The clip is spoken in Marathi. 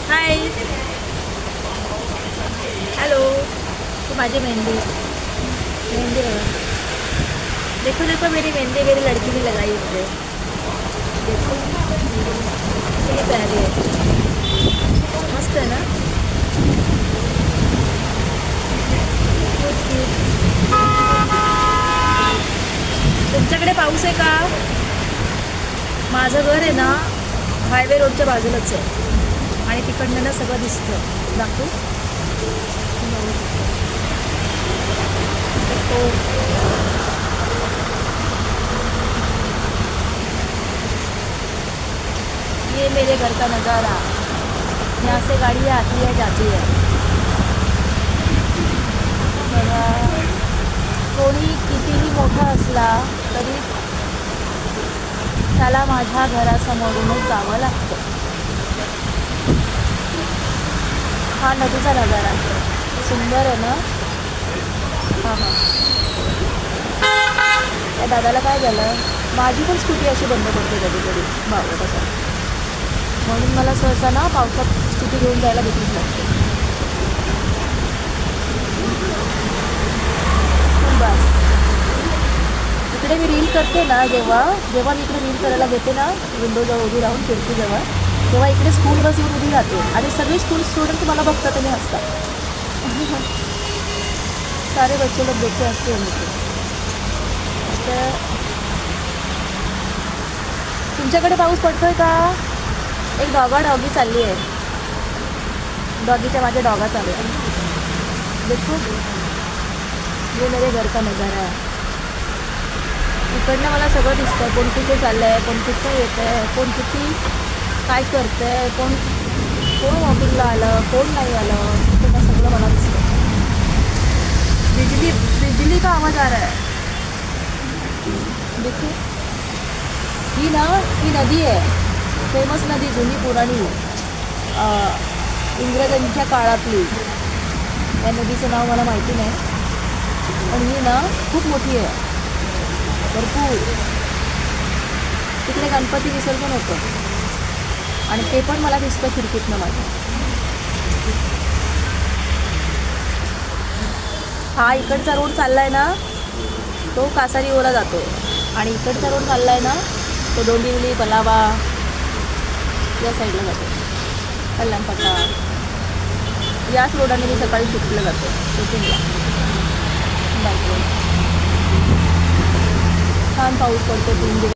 Hi hello. तो माझी मेहंदी मेहंदी लगा। देखो देखो मेरी मेहंदी मेरी लड़की ने लगाई इस पे। देखो कितनी प्यारी है। मस्त है ना। Cute, cute। तुमच्याकडे पाऊस आहे का? माझं घर आहे ना हायवे रोडच्या बाजूलाच आहे आणि तिकडनं ना सगळं दिसतं। दाखवू तो। ये मेरे घर का नज़ारा। यहाँ से गाड़ी आती है जाती है। बघा, कोणी कितीही मोठा असला तरी त्याला माझ्या घरासमोरूनच जावं लागतं। हा नदीचा नजारा सुंदर आहे ना। हां हां। त्या दादाला काय झालं? माझी पण स्कूटी अशी बंद पडते कधी कधी बाबा कसं, म्हणून मला सहसा ना पावसात स्कूटी घेऊन जायला भीतीच लागते। बस इकडे मी रील करते ना, जेव्हा जेव्हा मी इकडे रील करायला घेते ना, विंडोजवळ उभी राहून खिडकीजवळ, तेव्हा इकडे स्कूल बस येऊन उभी राहते आणि सगळे स्कूल स्टुडंट मला बघतात आणि हसतात। सारे बच्चे लोग देखते हंसते हैं मुझे। तर तुमच्याकडे पाऊस पडतोय का? एक डॉगी चालली आहे। डॉगीच्या माझ्या डॉगा चालू आहे। देखो ये मेरे घर का नजारा आहे। इकडनं मला सगळं दिसतं, कोण कुठे चाललं आहे, कोण कुठे येतं आहे, कोण किती काय करतं आहे, कोण कोण वॉकिंगला आलं, कोण नाही आलं, ते काय सगळं मला दिसतं। बिजली बिजली का आवाज आ रहा है। देखो ही नदी आहे, फेमस नदी, जुनी पुराणी, इंग्रजांच्या काळातली। या नदीचं नाव मला माहिती नाही, पण ही ना खूप मोठी आहे, भरपूर। तिकडे गणपती विसर्जन होतं आणि ते पण मला दिसतं खिडकीतनं माझ्या। हा इकडचा रोड चाललाय ना तो कासारीओला जातो आणि इकडचा रोड चाललाय ना तो डोंबिवली पलावा या साईडला जातो, कल्याणपट्टा। याच रोडाने मी सकाळी शूटिंगला जातो, शूटिंगला बाईकवर। छान पाऊस पडतो 3 दिवस।